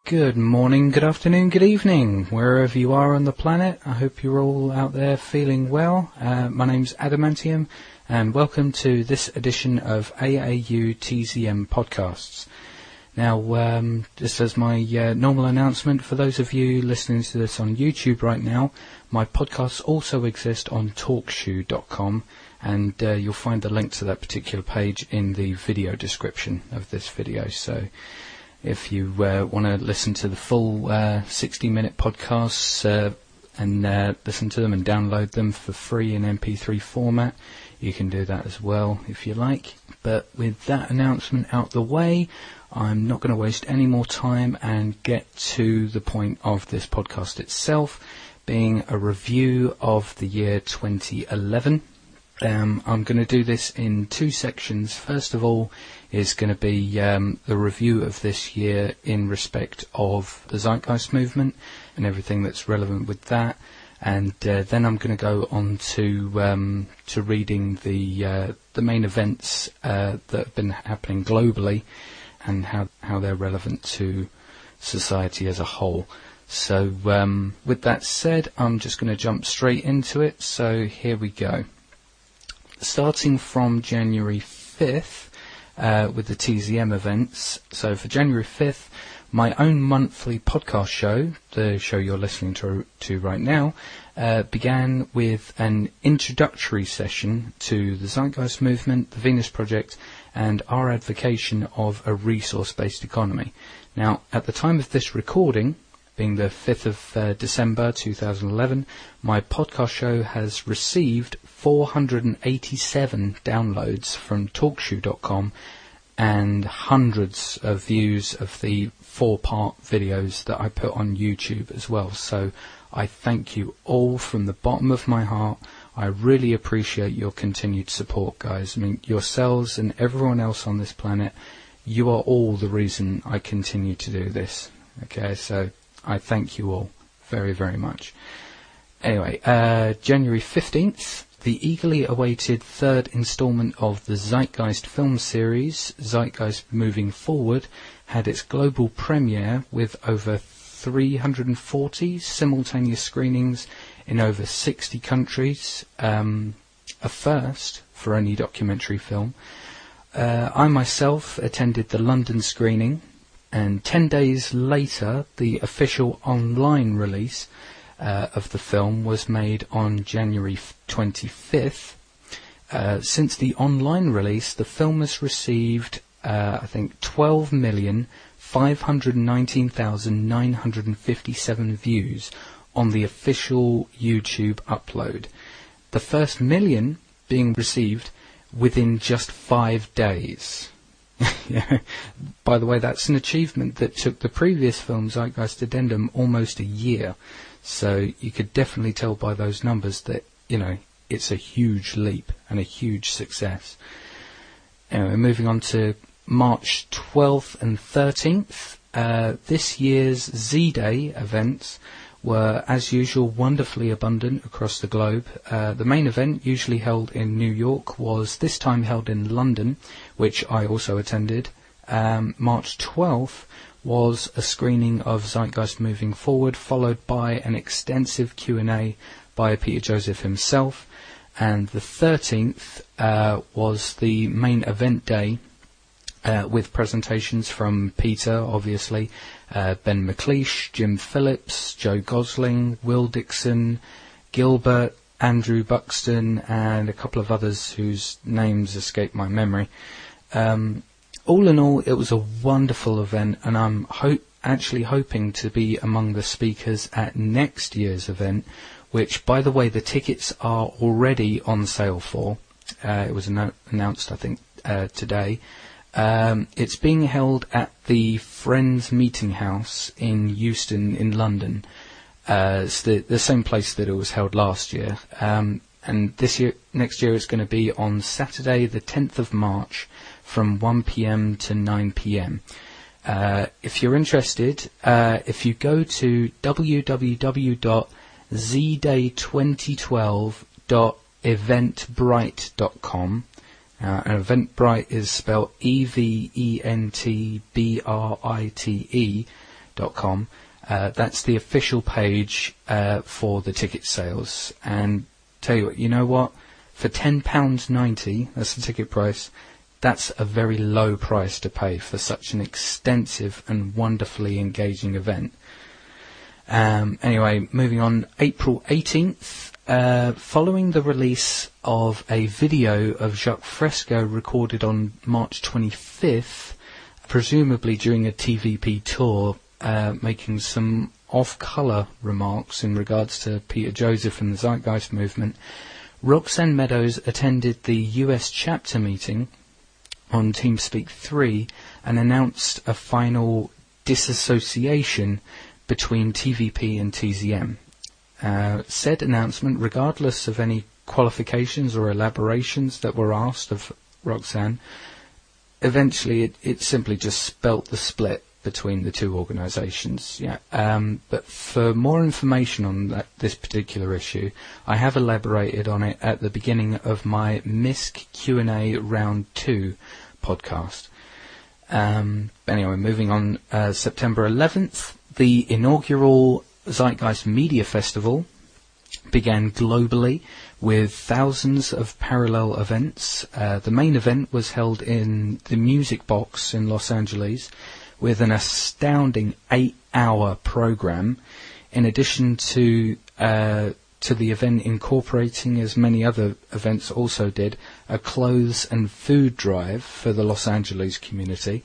Good morning, good afternoon, good evening, wherever you are on the planet. I hope you're all out there feeling well. My name's Adamantium, and welcome to this edition of AAU TZM Podcasts. Now, just as my normal announcement, for those of you listening to this on YouTube right now, my podcasts also exist on talkshoe.com, and you'll find the link to that particular page in the video description of this video. So if you want to listen to the full 60-minute podcasts and listen to them and download them for free in MP3 format, you can do that as well if you like. But with that announcement out the way, I'm not going to waste any more time and get to the point of this podcast itself, being a review of the year 2011. I'm going to do this in two sections. First of all is going to be the review of this year in respect of the Zeitgeist movement and everything that's relevant with that. And then I'm going to go on to reading the main events that have been happening globally and how they're relevant to society as a whole. So with that said, I'm just going to jump straight into it. So here we go. Starting from January 5th with the TZM events. So for January 5th, my own monthly podcast show, the show you're listening to right now, began with an introductory session to the Zeitgeist movement, the Venus Project, and our advocacy of a resource-based economy. Now, at the time of this recording, being the 5th of December 2011, my podcast show has received 487 downloads from talkshoe.com and hundreds of views of the 4-part videos that I put on YouTube as well. So I thank you all from the bottom of my heart. I really appreciate your continued support, guys. I mean, yourselves and everyone else on this planet, you are all the reason I continue to do this. Okay, so I thank you all very, very much. Anyway, January 15th, the eagerly awaited third instalment of the Zeitgeist film series, Zeitgeist Moving Forward, had its global premiere with over 340 simultaneous screenings in over 60 countries, a first for any documentary film. I myself attended the London screening, and 10 days later the official online release of the film was made on January 25th. Since the online release, the film has received, I think, 12,519,957 views on the official YouTube upload. The first million being received within just 5 days. Yeah. By the way, that's an achievement that took the previous film, Zeitgeist Addendum, almost a year. So you could definitely tell by those numbers that, it's a huge leap and a huge success. Anyway, moving on to March 12th and 13th. This year's Z-Day events were, as usual, wonderfully abundant across the globe. The main event, usually held in New York, was this time held in London, which I also attended. March 12th was a screening of Zeitgeist Moving Forward, followed by an extensive Q&A by Peter Joseph himself. And the 13th was the main event day, with presentations from Peter, obviously, Ben McLeish, Jim Phillips, Joe Gosling, Will Dixon, Gilbert, Andrew Buxton, and a couple of others whose names escape my memory. All in all, it was a wonderful event, and I'm actually hoping to be among the speakers at next year's event, which, by the way, the tickets are already on sale for. It was announced, I think, today. It's being held at the Friends Meeting House in Euston in London. It's the same place that it was held last year. And next year it's going to be on Saturday the 10th of March from 1 p.m. to 9 p.m. If you're interested, if you go to www.zday2012.eventbrite.com, and Eventbrite is spelled EVENTBRITE That's the official page for the ticket sales. And tell you what, you know what? For £10.90, that's the ticket price, that's a very low price to pay for such an extensive and wonderfully engaging event. Anyway, moving on, April 18th, following the release of a video of Jacques Fresco recorded on March 25th, presumably during a TVP tour, making some off-colour remarks in regards to Peter Joseph and the Zeitgeist movement, Roxanne Meadows attended the US chapter meeting on TeamSpeak 3 and announced a final disassociation between TVP and TZM. Said announcement, regardless of any qualifications or elaborations that were asked of Roxanne, eventually it simply just spelt the split between the two organisations. But for more information on this particular issue, I have elaborated on it at the beginning of my MISC Q&A Round 2 podcast. Anyway, moving on, September 11th, the inaugural Zeitgeist Media Festival began globally with thousands of parallel events. The main event was held in the Music Box in Los Angeles with an astounding 8-hour program, in addition to the event incorporating, as many other events also did, a clothes and food drive for the Los Angeles community.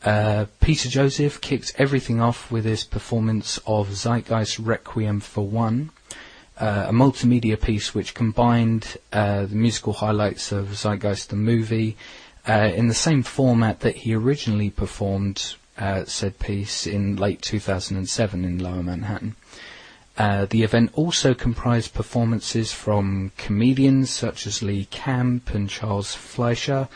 Peter Joseph kicked everything off with his performance of Zeitgeist Requiem for One, a multimedia piece which combined the musical highlights of Zeitgeist the movie in the same format that he originally performed said piece in late 2007 in Lower Manhattan. The event also comprised performances from comedians such as Lee Camp and Charles Fleischer,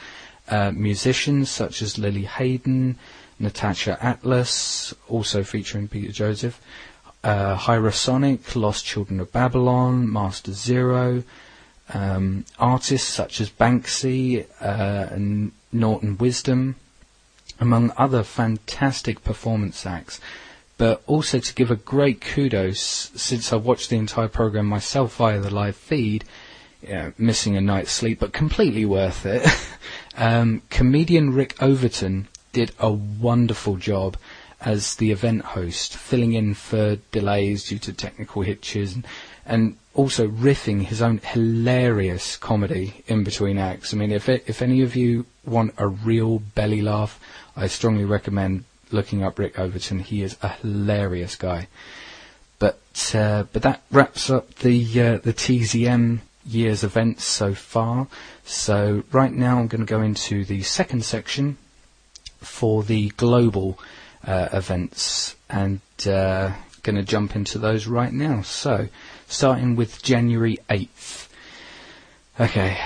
musicians such as Lily Hayden, Natasha Atlas, also featuring Peter Joseph, Hyrosonic, Lost Children of Babylon, Master Zero, artists such as Banksy and Norton Wisdom, among other fantastic performance acts. But also to give a great kudos, since I watched the entire program myself via the live feed, missing a night's sleep, but completely worth it. Comedian Rick Overton did a wonderful job as the event host, filling in for delays due to technical hitches, and also riffing his own hilarious comedy in between acts. I mean, if any of you want a real belly laugh, I strongly recommend looking up Rick Overton. He is a hilarious guy. But that wraps up the TZM year's events so far. So right now I'm going to go into the second section for the global events, and going to jump into those right now. So starting with January 8th. Okay,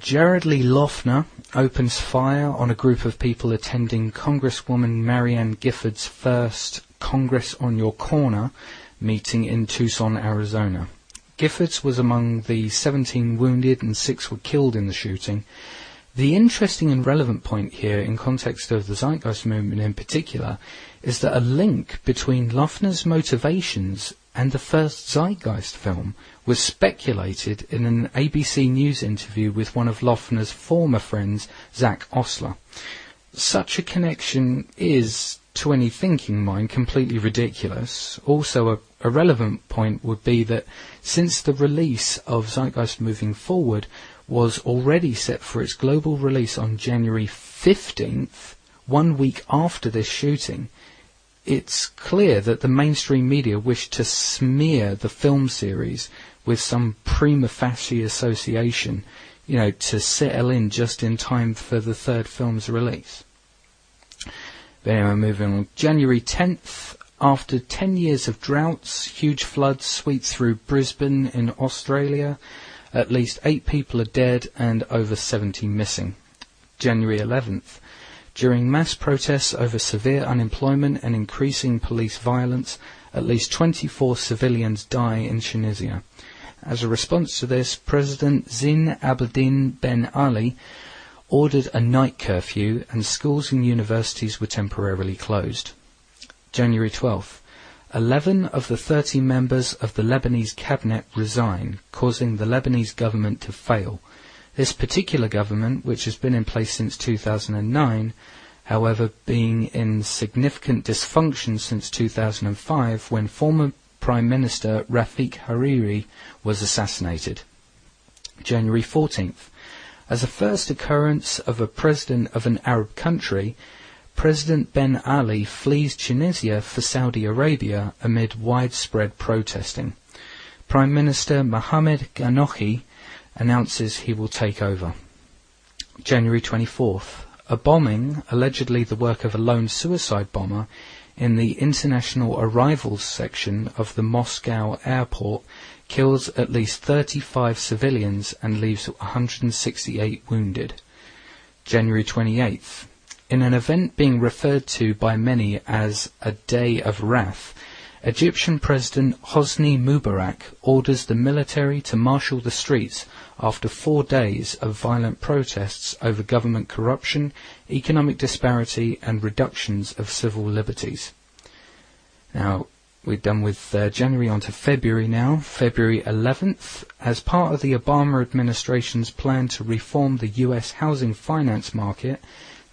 Jared Lee Loughner opens fire on a group of people attending Congresswoman Marianne Gifford's first Congress on Your Corner meeting in Tucson, Arizona. Giffords was among the 17 wounded and 6 were killed in the shooting. The interesting and relevant point here, in context of the Zeitgeist movement in particular, is that a link between Loughner's motivations and the first Zeitgeist film was speculated in an ABC News interview with one of Loughner's former friends, Zach Osler. Such a connection is, to any thinking mind, completely ridiculous. Also, a relevant point would be that since the release of Zeitgeist Moving Forward was already set for its global release on January 15th, 1 week after this shooting, it's clear that the mainstream media wished to smear the film series with some prima facie association, to settle in just in time for the third film's release. But anyway, moving on. January 10th, after 10 years of droughts, huge floods sweep through Brisbane in Australia. At least 8 people are dead and over 70 missing. January 11th. During mass protests over severe unemployment and increasing police violence, at least 24 civilians die in Tunisia. As a response to this, President Zine Abidine Ben Ali ordered a night curfew and schools and universities were temporarily closed. January 12th. 11 of the 30 members of the Lebanese cabinet resign, causing the Lebanese government to fail. This particular government, which has been in place since 2009, however, being in significant dysfunction since 2005 when former Prime Minister Rafik Hariri was assassinated. January 14th. As a first occurrence of a president of an Arab country, President Ben Ali flees Tunisia for Saudi Arabia amid widespread protesting. Prime Minister Mohamed Ghannouchi announces he will take over. January 24th. A bombing, allegedly the work of a lone suicide bomber, in the international arrivals section of the Moscow airport kills at least 35 civilians and leaves 168 wounded. January 28th. In an event being referred to by many as a Day of Wrath, Egyptian President Hosni Mubarak orders the military to marshal the streets after 4 days of violent protests over government corruption, economic disparity and reductions of civil liberties. Now, we're done with January, on to February now. February 11th, as part of the Obama administration's plan to reform the U.S. housing finance market,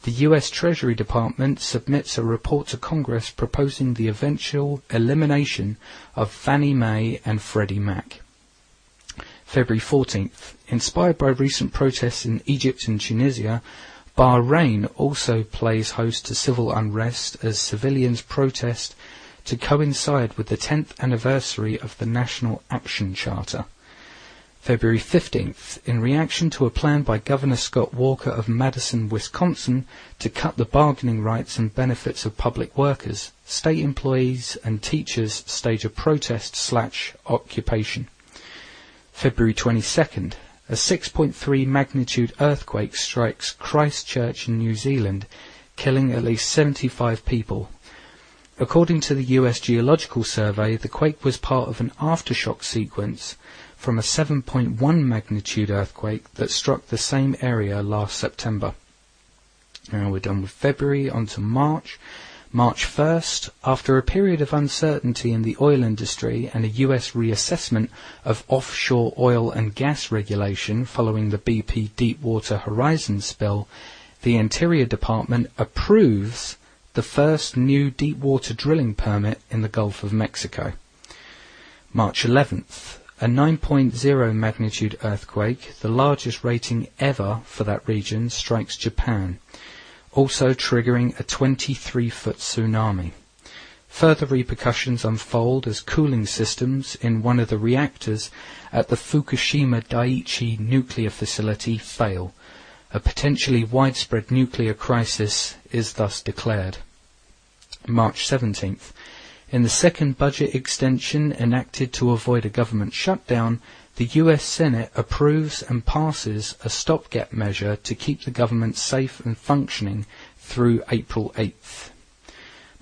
the U.S. Treasury Department submits a report to Congress proposing the eventual elimination of Fannie Mae and Freddie Mac. February 14th. Inspired by recent protests in Egypt and Tunisia, Bahrain also plays host to civil unrest as civilians protest to coincide with the 10th anniversary of the National Action Charter. February 15th, in reaction to a plan by Governor Scott Walker of Madison, Wisconsin, to cut the bargaining rights and benefits of public workers, state employees and teachers stage a protest/occupation. February 22nd, a 6.3 magnitude earthquake strikes Christchurch in New Zealand, killing at least 75 people. According to the US Geological Survey, the quake was part of an aftershock sequence from a 7.1 magnitude earthquake that struck the same area last September. Now we're done with February, on to March. March 1st, after a period of uncertainty in the oil industry and a US reassessment of offshore oil and gas regulation following the BP Deepwater Horizon spill, the Interior Department approves the first new deepwater drilling permit in the Gulf of Mexico. March 11th, a 9.0 magnitude earthquake, the largest rating ever for that region, strikes Japan, also triggering a 23-foot tsunami. Further repercussions unfold as cooling systems in one of the reactors at the Fukushima Daiichi nuclear facility fail. A potentially widespread nuclear crisis is thus declared. March 17th. In the second budget extension enacted to avoid a government shutdown, the US Senate approves and passes a stopgap measure to keep the government safe and functioning through April 8th.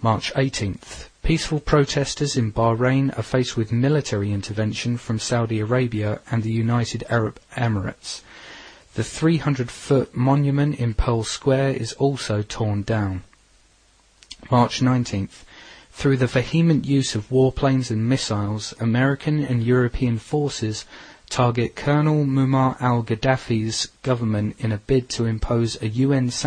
March 18th. Peaceful protesters in Bahrain are faced with military intervention from Saudi Arabia and the United Arab Emirates. The 300-foot monument in Pearl Square is also torn down. March 19th. Through the vehement use of warplanes and missiles, American and European forces target Colonel Muammar al-Gaddafi's government in a bid to impose a UN